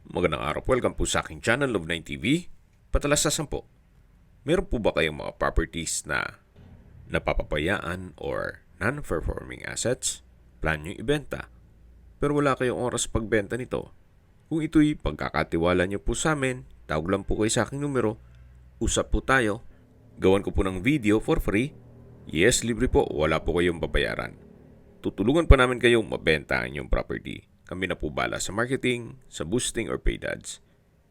Magandang araw po. Welcome po sa aking channel, Love9 TV. Patalasasan po. Meron po ba kayong mga properties na napapabayaan or non-performing assets? Plan nyo ibenta. Pero wala kayong oras pagbenta nito. Kung ito'y pagkakatiwala nyo po sa amin, tawag lang po kayo sa aking numero. Usap po tayo. Gawan ko po ng video for free. Yes, libre po. Wala po kayong babayaran. Tutulungan pa namin kayong mabenta ang inyong property. Kami na po bala sa marketing, sa boosting or paid ads,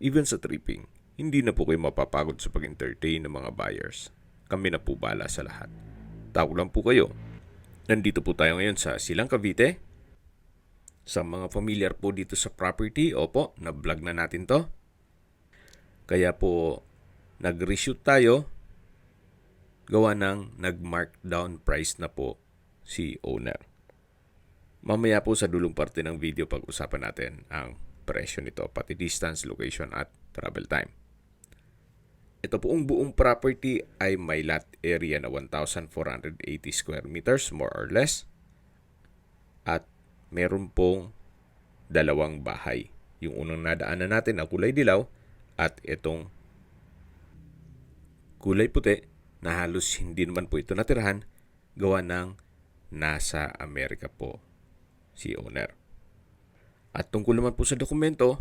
even sa tripping. Hindi na po kayo mapapagod sa pag-entertain ng mga buyers. Kami na po bala sa lahat. Tawag lang po kayo. Nandito po tayo ngayon sa Silang Cavite. Sa mga familiar po dito sa property, opo, na-vlog na natin to. Kaya po, nag-reshoot tayo. Gawa ng nag-markdown price na po si owner. Mamaya po sa dulong parte ng video pag-usapan natin ang presyo nito, pati distance, location at travel time. Ito poong buong property ay may lot area na 1,480 square meters more or less. At meron pong dalawang bahay. Yung unang nadaanan natin na kulay dilaw at itong kulay puti na halos hindi naman po ito natirahan, gawa ng nasa Amerika po si owner. At tungkol naman po sa dokumento,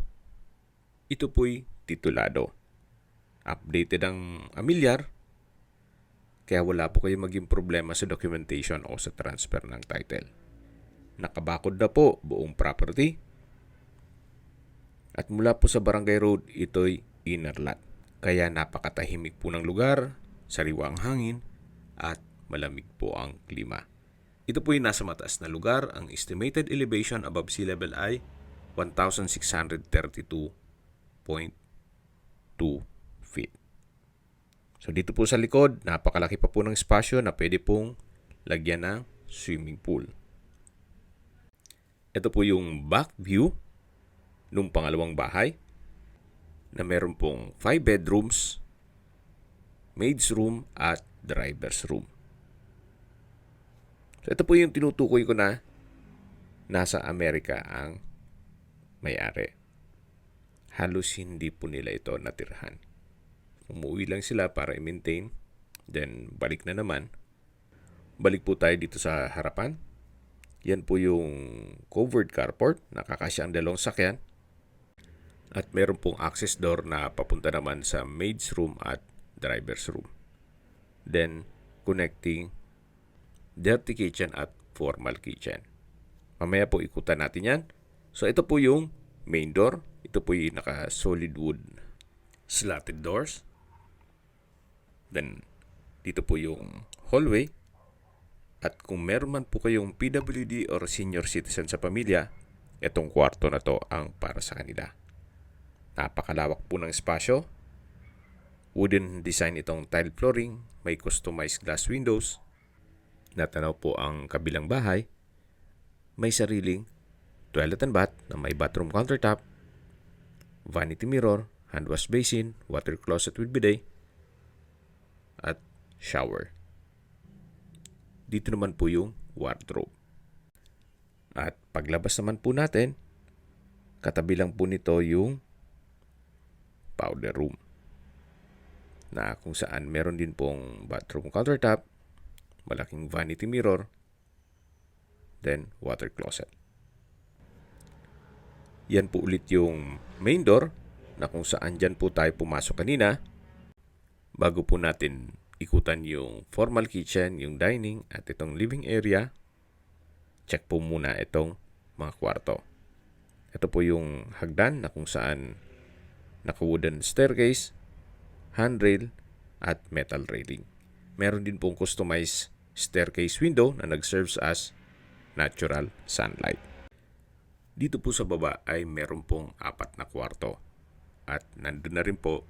ito po'y titulado. Updated ang amilyar, kaya wala po kayo maging problema sa documentation o sa transfer ng title. Nakabakod na po buong property. At mula po sa Barangay Road, ito'y inner lot. Kaya napakatahimik po ng lugar, sariwa ang hangin, at malamig po ang klima. Ito po yung nasa mataas na lugar. Ang estimated elevation above sea level ay 1,632.2 feet. So dito po sa likod, napakalaki pa po ng espasyo na pwede pong lagyan ng swimming pool. Ito po yung back view ng pangalawang bahay na meron pong 5 bedrooms, maid's room at driver's room. So ito po yung tinutukoy ko na nasa Amerika ang may-ari. Halos hindi po nila ito natirhan. Umuwi lang sila para i-maintain, then balik na naman. Balik po tayo dito sa harapan. Yan po yung covered carport, nakakasya ang dalawang sakyan. At meron pong access door na papunta naman sa maid's room at driver's room. Then connecting dirty kitchen at formal kitchen. Mamaya po ikutan natin yan. So ito po yung main door. Ito po yung naka-solid wood slatted doors. Then dito po yung hallway. At kung meron man po kayong PWD or senior citizen sa pamilya, itong kwarto na to ang para sa kanila. Napakalawak po ng espasyo. Wooden design itong tile flooring. May customized glass windows. Natanaw po ang kabilang bahay. May sariling toilet and bath na may bathroom countertop, vanity mirror, hand wash basin, water closet with bidet, at shower. Dito naman po yung wardrobe. At paglabas naman po natin, katabi lang po nito yung powder room, na kung saan meron din pong bathroom countertop, malaking vanity mirror, then water closet. Yan po ulit yung main door na kung saan dyan po tayo pumasok kanina bago po natin ikutan yung formal kitchen, yung dining at itong living area. Check po muna itong mga kwarto. Ito po yung hagdan na kung saan naka-wooden staircase, handrail at metal railing. Meron din pong customized staircase window na nag-serves as natural sunlight. Dito po sa baba ay meron pong 4 na kwarto at nandun na rin po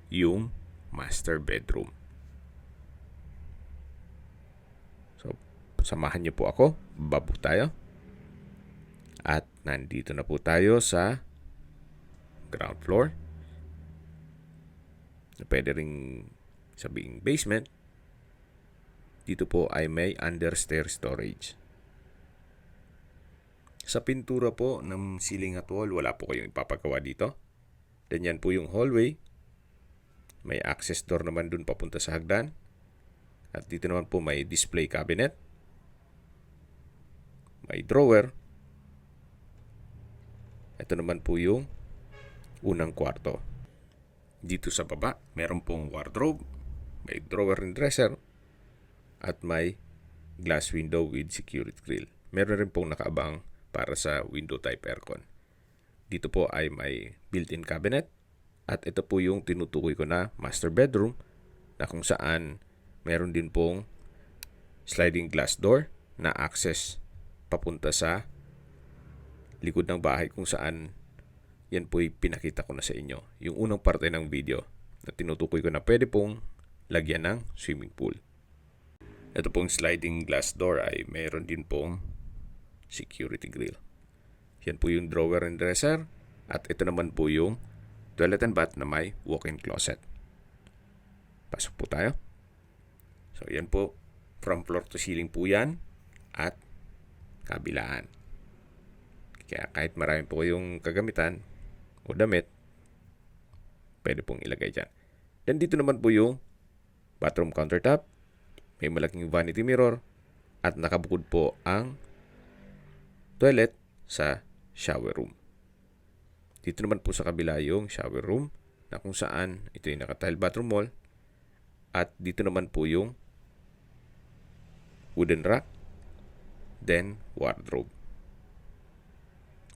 yung master bedroom. So, samahan niyo po ako, baba tayo. At nandito na po tayo sa ground floor. Pwede ring sabing basement. Dito po ay may understair storage. Sa pintura po ng ceiling at wall, wala po kayong ipapagawa dito. Then yan po yung hallway. May access door naman dun papunta sa hagdan. At dito naman po may display cabinet. May drawer. Ito naman po yung unang kwarto. Dito sa baba, meron pong wardrobe, may drawer and dresser, at may glass window with security grill. Meron rin pong nakaabang para sa window type aircon. Dito po ay may built-in cabinet. At ito po yung tinutukoy ko na master bedroom na kung saan meron din pong sliding glass door na access papunta sa likod ng bahay kung saan yan po'y pinakita ko na sa inyo. Yung unang parte ng video na tinutukoy ko na pwede pong lagyan ng swimming pool. Ito pong sliding glass door ay mayroon din pong security grill. Yan po yung drawer and dresser. At ito naman po yung toilet and bath na may walk-in closet. Pasok po tayo. So yan po, from floor to ceiling po yan at kabilaan. Kaya kahit marami po yung kagamitan o damit, pwede pong ilagay dyan. Then dito naman po yung bathroom countertop. May malaking vanity mirror at nakabukod po ang toilet sa shower room. Dito naman po sa kabila yung shower room na kung saan ito yung naka-tile bathroom wall. At dito naman po yung wooden rack, then wardrobe.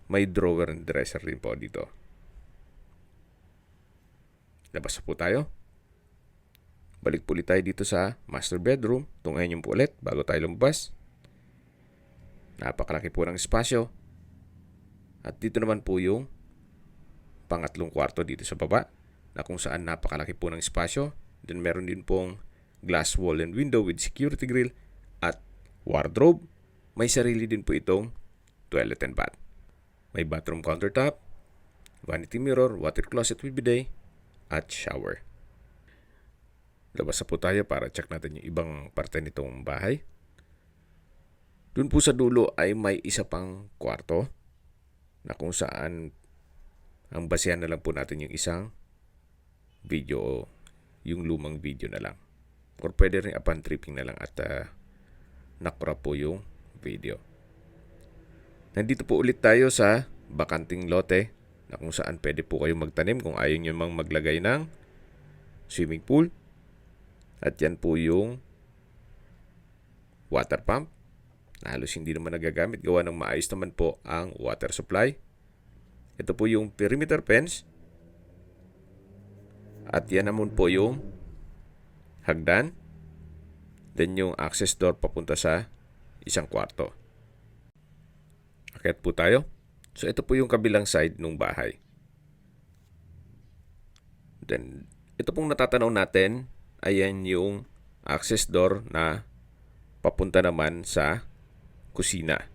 May drawer and dresser rin po dito. Labas po tayo. Balik po ulit tayo dito sa master bedroom. Tungayin niyo po ulit bago tayo lumabas. Napakalaki po ng espasyo. At dito naman po yung pangatlong kwarto dito sa baba na kung saan napakalaki po ng espasyo. Then meron din pong glass wall and window with security grill at wardrobe. May sarili din po itong toilet and bath. May bathroom countertop, vanity mirror, water closet with bidet, at shower. Labas na po tayo para check natin yung ibang parte nitong bahay. Doon po sa dulo ay may isa pang kwarto na kung saan ang basehan na lang po natin yung isang video o yung lumang video na lang. Or pwede rin upon tripping na lang at nakrop po yung video. Nandito po ulit tayo sa bakanting lote na kung saan pwede po kayo magtanim kung ayaw nyo mang maglagay ng swimming pool. At yan po yung water pump na halos hindi naman nagagamit. Gawa ng maayos naman po ang water supply. Ito po yung perimeter fence. At yan naman po yung hagdan. Then yung access door papunta sa isang kwarto. Akyat po tayo. So ito po yung kabilang side ng bahay. Then ito pong natatanaw natin, ayan yung access door na papunta naman sa kusina.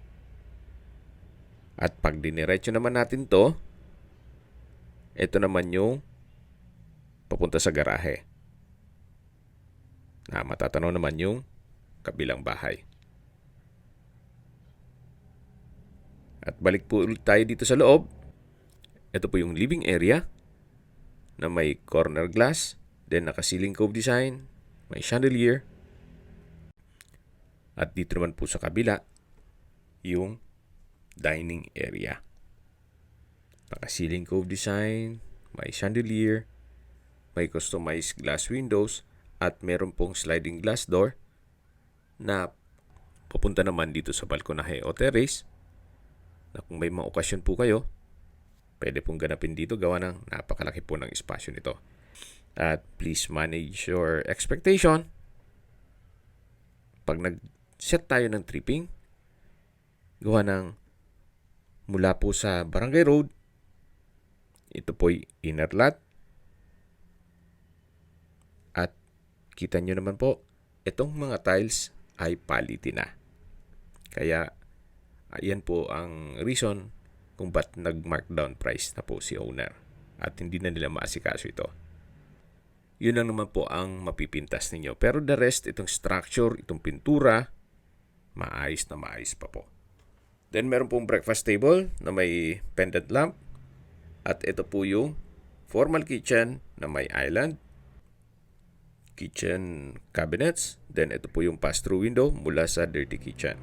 At pag diniretso naman natin to, ito naman yung papunta sa garahe. Na matatanaw naman yung kabilang bahay. At balik po ulit tayo dito sa loob. Ito po yung living area na may corner glass, then naka-ceiling cove design, may chandelier. At dito naman po sa kabila, yung dining area. Naka-ceiling cove design, may chandelier, may customized glass windows, at meron pong sliding glass door na papunta naman dito sa balkonahe o terrace na kung may mga okasyon po kayo, pwede pong ganapin dito gawa ng napakalaki po ng espasyo nito. At please manage your expectation. Pag nag-set tayo ng tripping, gawa ng mula po sa Barangay Road, ito po'y inner lot. At kita nyo naman po, itong mga tiles ay palitin na. Kaya, ayan po ang reason kung ba't nag-markdown price na po si owner. At hindi na nila maasikaso ito. Yun lang naman po ang mapipintas ninyo. Pero the rest, itong structure, itong pintura, maayos na maayos pa po. Then meron pong breakfast table na may pendant lamp. At ito po yung formal kitchen na may island, kitchen cabinets, then ito po yung pass-through window mula sa dirty kitchen.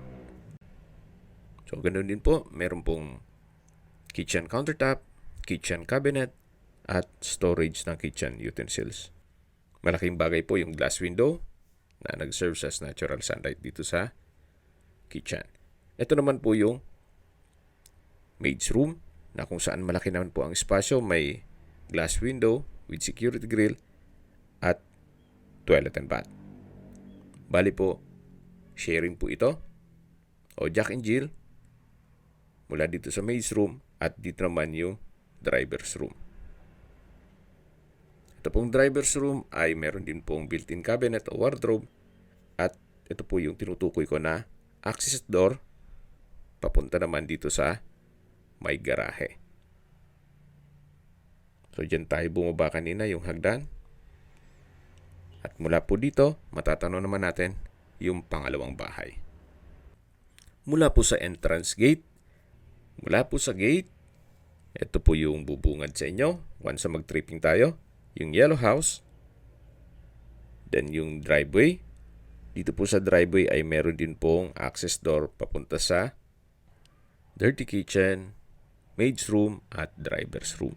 So, ganoon din po, meron pong kitchen countertop, kitchen cabinet, at storage ng kitchen utensils. Malaking bagay po yung glass window na nag-serve as natural sunlight dito sa kitchen. Ito naman po yung maid's room na kung saan malaki naman po ang espasyo. May glass window with security grill at toilet and bath. Bali po, sharing po ito o Jack and Jill mula dito sa maid's room at dito naman yung driver's room. Ito pong driver's room ay meron din pong built-in cabinet o wardrobe at ito po yung tinutukoy ko na access door papunta naman dito sa may garahe. So dyan tayo bumaba kanina yung hagdan. At mula po dito, matatanaw naman natin yung pangalawang bahay. Mula po sa entrance gate, mula po sa gate, ito po yung bubungad sa inyo once na mag-tripping tayo. Yung yellow house, then yung driveway. Dito po sa driveway ay meron din pong access door papunta sa dirty kitchen, maid's room at driver's room.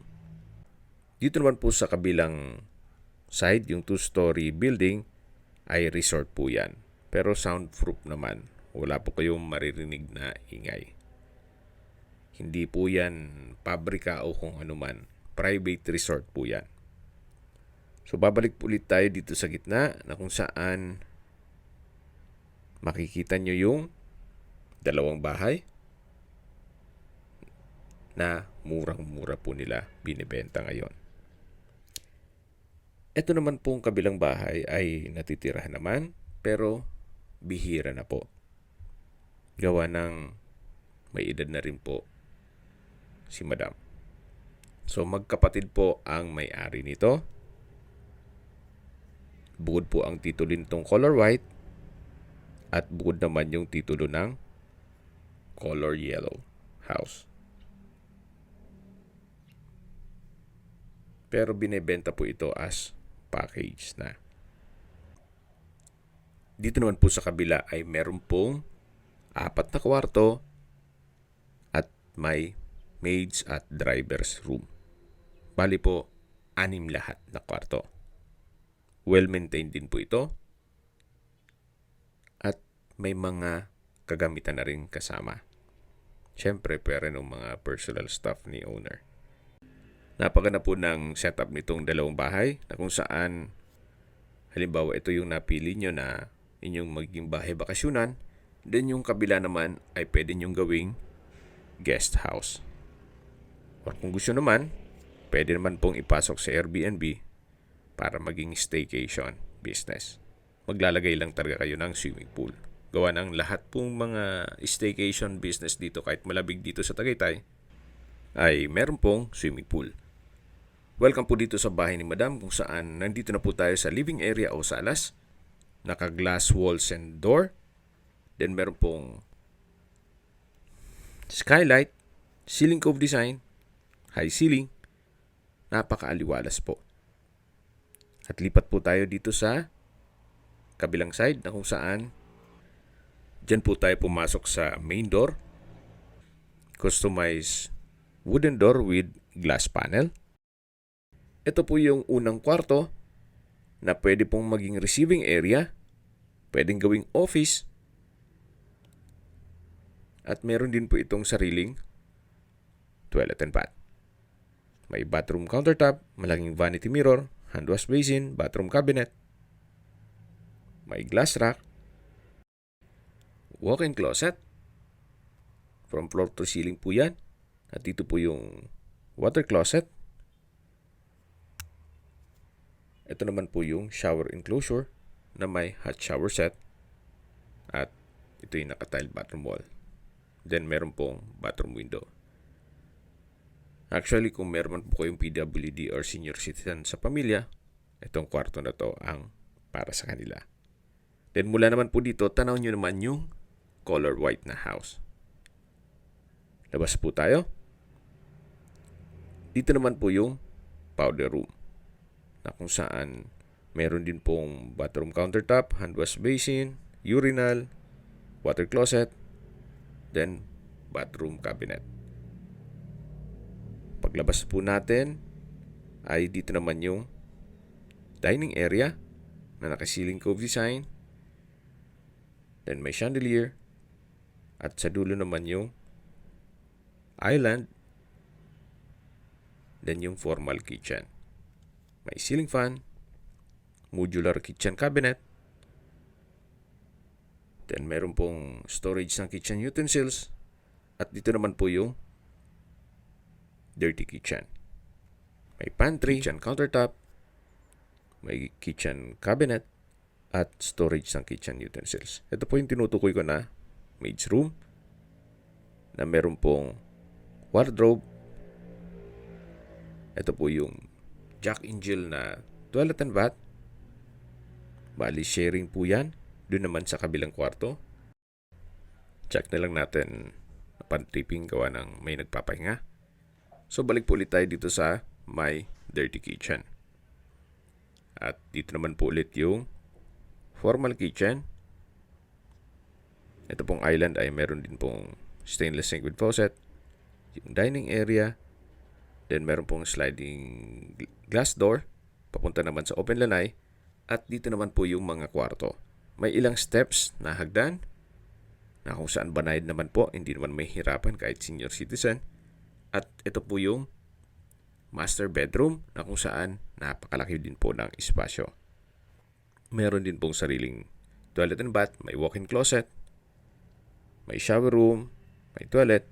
Dito naman po sa kabilang side, yung 2-story building ay resort po yan. Pero soundproof naman. Wala po kayong maririnig na ingay. Hindi po yan pabrika o kung ano man. Private resort po yan. So babalik po ulit tayo dito sa gitna na kung saan makikita nyo yung dalawang bahay na murang-mura po nila binibenta ngayon. Ito naman pong kabilang bahay ay natitirahan naman pero bihira na po. Gawa ng may edad na rin po si Madam. So magkapatid po ang may-ari nito. Bukod po ang titulo nitong color white at bukod naman yung titulo ng color yellow house. Pero binebenta po ito as package na. Dito naman po sa kabila ay meron pong 4 na kwarto at may maids at driver's room. Bali po, 6 lahat na kwarto. Well-maintained din po ito. At may mga kagamitan na rin kasama. Siyempre, pera ng mga personal stuff ni owner. Napaganda po ng setup nitong dalawang bahay na kung saan halimbawa ito yung napili nyo na inyong magiging bahay bakasyunan, then yung kabila naman ay pwede nyong gawing guest house. Or kung gusto naman, pwede naman pong ipasok sa Airbnb para maging staycation business. Maglalagay lang talaga kayo ng swimming pool. Gawa ng lahat pong mga staycation business dito kahit malabig dito sa Tagaytay ay meron pong swimming pool. Welcome po dito sa bahay ni Madam kung saan nandito na po tayo sa living area o salas. Naka-glass walls and door. Then meron pong skylight, ceiling cove design, high ceiling. Napakaaliwalas po. At lipat po tayo dito sa kabilang side na kung saan dyan po tayo pumasok sa main door. Customized wooden door with glass panel. Ito po yung unang kwarto na pwede pong maging receiving area, pwedeng gawing office, at meron din po itong sariling toilet and bath. May bathroom countertop, malaking vanity mirror, hand wash basin, bathroom cabinet, may glass rack, walk-in closet, from floor to ceiling po yan, at dito po yung water closet. Ito naman po yung shower enclosure na may hot shower set at ito yung naka-tile bathroom wall. Then meron pong bathroom window. Actually, kung meron po kayong PWD or senior citizen sa pamilya, itong kwarto na to ang para sa kanila. Then mula naman po dito, tanaw nyo naman yung color white na house. Labas po tayo. Dito naman po yung powder room, na kung saan meron din pong bathroom countertop, hand wash basin, urinal, water closet, then bathroom cabinet. Paglabas po natin ay dito naman yung dining area na naka-ceiling cove design. Then may chandelier. At sa dulo naman yung island. Then yung formal kitchen. May ceiling fan, modular kitchen cabinet. Then meron pong storage ng kitchen utensils. At dito naman po yung dirty kitchen. May pantry, kitchen countertop, may kitchen cabinet, at storage ng kitchen utensils. Ito po yung tinutukoy ko na maid's room na meron pong wardrobe. Ito po yung Jack and Jill na toilet and bath. Bali, sharing po yan. Doon naman sa kabilang kwarto. Check na lang natin pan-tripping gawa ng may nagpapahinga. So, balik po ulit tayo dito sa my dirty kitchen. At dito naman po ulit yung formal kitchen. Ito pong island ay meron din pong stainless sink with faucet. Yung dining area. Then meron pong sliding glass door. Papunta naman sa open lanai. At dito naman po yung mga kwarto. May ilang steps na hagdan. Na kung saan banayad naman po. Hindi naman may hirapan kahit senior citizen. At ito po yung master bedroom na kung saan napakalaki din po ng espasyo. Meron din pong sariling toilet and bath. May walk-in closet. May shower room, may toilet,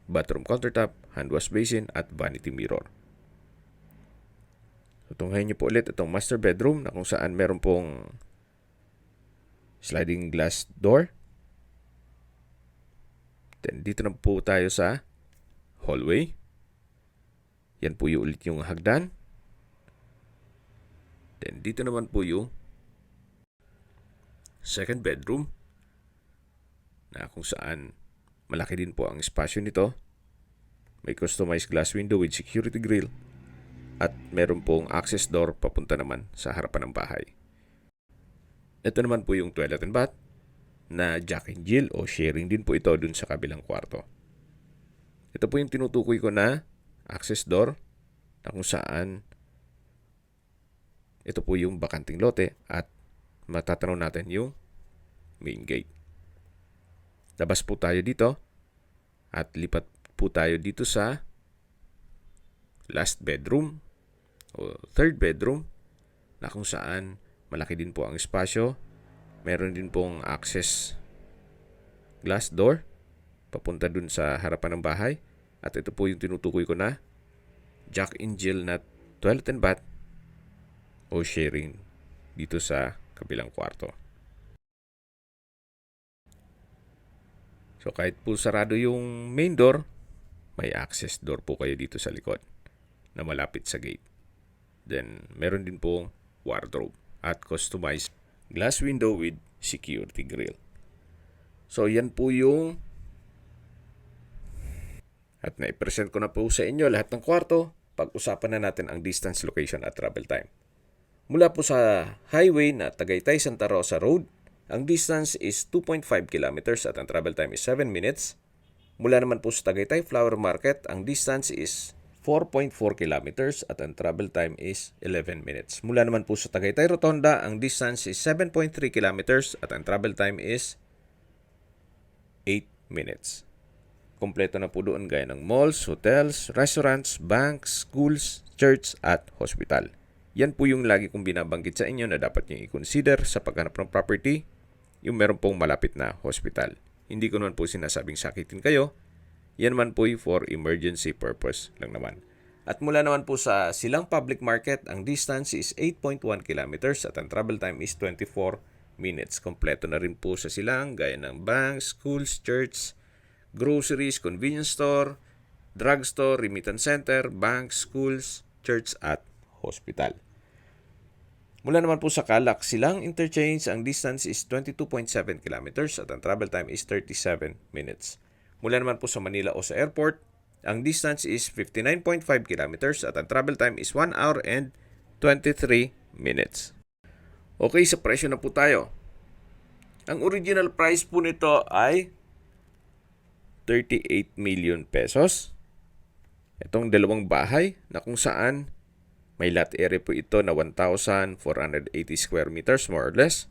bathroom countertop, hand wash basin, at vanity mirror. So, tunghayin niyo po ulit itong master bedroom na kung saan meron pong sliding glass door. Then, dito na po tayo sa hallway. Yan po yung ulit yung hagdan. Then, dito naman po yung second bedroom na kung saan malaki din po ang espasyo nito. May customized glass window with security grill at meron pong access door papunta naman sa harapan ng bahay. Ito naman po yung toilet and bath na Jack and Jill o sharing din po ito dun sa kabilang kwarto. Ito po yung tinutukoy ko na access door na kung saan ito po yung bakanting lote at matatanaw natin yung main gate. Labas po tayo dito at lipat po tayo dito sa last bedroom o third bedroom na kung saan malaki din po ang espasyo. Meron din pong access glass door papunta dun sa harapan ng bahay. At ito po yung tinutukoy ko na Jack and Jill na toilet and bath o sharing dito sa kabilang kwarto. So kahit po sarado yung main door, may access door po kayo dito sa likod na malapit sa gate. Then meron din pong wardrobe at customized glass window with security grill. So yan po yung at na-present ko na po sa inyo lahat ng kwarto. Pag-usapan na natin ang distance, location at travel time. Mula po sa highway na Tagaytay-Santa Rosa Road, ang distance is 2.5 kilometers at ang travel time is 7 minutes. Mula naman po sa Tagaytay Flower Market, ang distance is 4.4 kilometers at ang travel time is 11 minutes. Mula naman po sa Tagaytay Rotonda, ang distance is 7.3 kilometers at ang travel time is 8 minutes. Kompleto na po doon gaya ng malls, hotels, restaurants, banks, schools, church at hospital. Yan po yung lagi kong binabanggit sa inyo na dapat nyo i-consider sa paghanap ng property, yung meron pong malapit na hospital. Hindi ko naman po sinasabing sakitin kayo. Yan man po for emergency purpose lang naman. At mula naman po sa Silang Public Market, ang distance is 8.1 kilometers at ang travel time is 24 minutes. Kompleto na rin po sa Silang gaya ng banks, schools, church, groceries, convenience store, drugstore, remittance center, banks, schools, church at hospital. Mula naman po sa Calac Silang Interchange, ang distance is 22.7 kilometers at ang travel time is 37 minutes. Mula naman po sa Manila o sa airport, Ang distance is 59.5 kilometers at ang travel time is 1 hour and 23 minutes. Okay, sa presyo na po tayo. Ang original price po nito ay 38 million pesos. Itong dalawang bahay na kung saan may lot area po ito na 1,480 square meters more or less.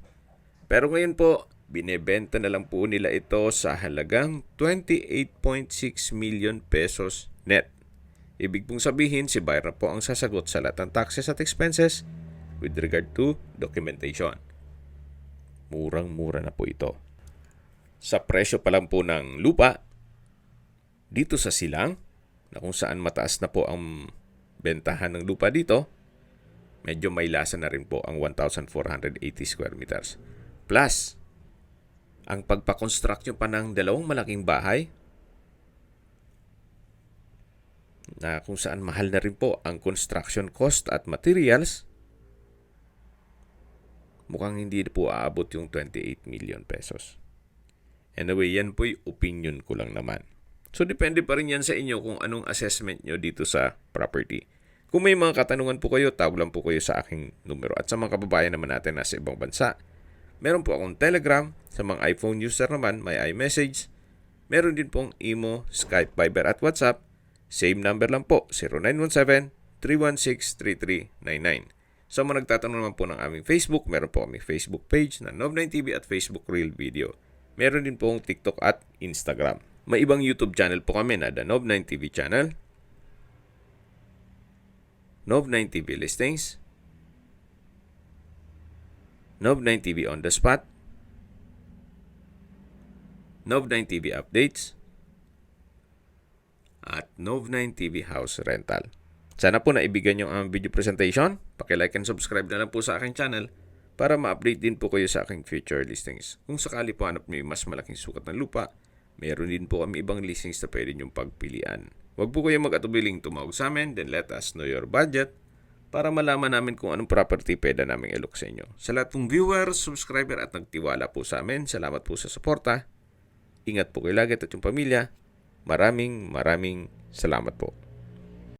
Pero ngayon po, binebenta na lang po nila ito sa halagang 28.6 million pesos net. Ibig pong sabihin, si buyer po ang sasagot sa lahat ng taxes at expenses with regard to documentation. Murang-mura na po ito. Sa presyo pa lang po ng lupa, dito sa Silang, na kung saan mataas na po ang bentahan ng lupa dito, medyo may lasa na rin po ang 1,480 square meters. Plus, ang pagpakonstruct nyo pa ng dalawang malaking bahay, na kung saan mahal na rin po ang construction cost at materials, mukhang hindi po aabot yung 28 million pesos. Anyway, yan po'y opinion ko lang naman. So, depende pa rin yan sa inyo kung anong assessment nyo dito sa property. Kung may mga katanungan po kayo, tawag lang po kayo sa aking numero. At sa mga kababayan naman natin na sa ibang bansa, meron po akong Telegram. Sa mga iPhone user naman, may iMessage. Meron din pong Imo, Skype, Viber at WhatsApp. Same number lang po, 0917-316-3399. Sa mga nagtatanong naman po ng aming Facebook, meron po aming Facebook page na Nov9TV at Facebook Real Video. Meron din pong TikTok at Instagram. May ibang YouTube channel po kami na The Nov9TV channel, Nov9TV Listings, Nov9TV On The Spot, Nov9TV Updates, at Nov9TV House Rental. Sana po naibigyan yung ang video presentation. Paki-like and subscribe na lang po sa aking channel para ma-update din po kayo sa aking future listings. Kung sakali po hanap niyo mas malaking sukat ng lupa, meron din po kami ibang listings na pwede niyong pagpilian. Huwag po kayo mag-atubiling tumawag sa amin, then let us know your budget para malaman namin kung anong property pwede namin i-look sa inyo. Sa lahat pong viewers, subscriber at nagtiwala po sa amin, salamat po sa suporta. Ingat po kayo lagi at yung pamilya. Maraming salamat po.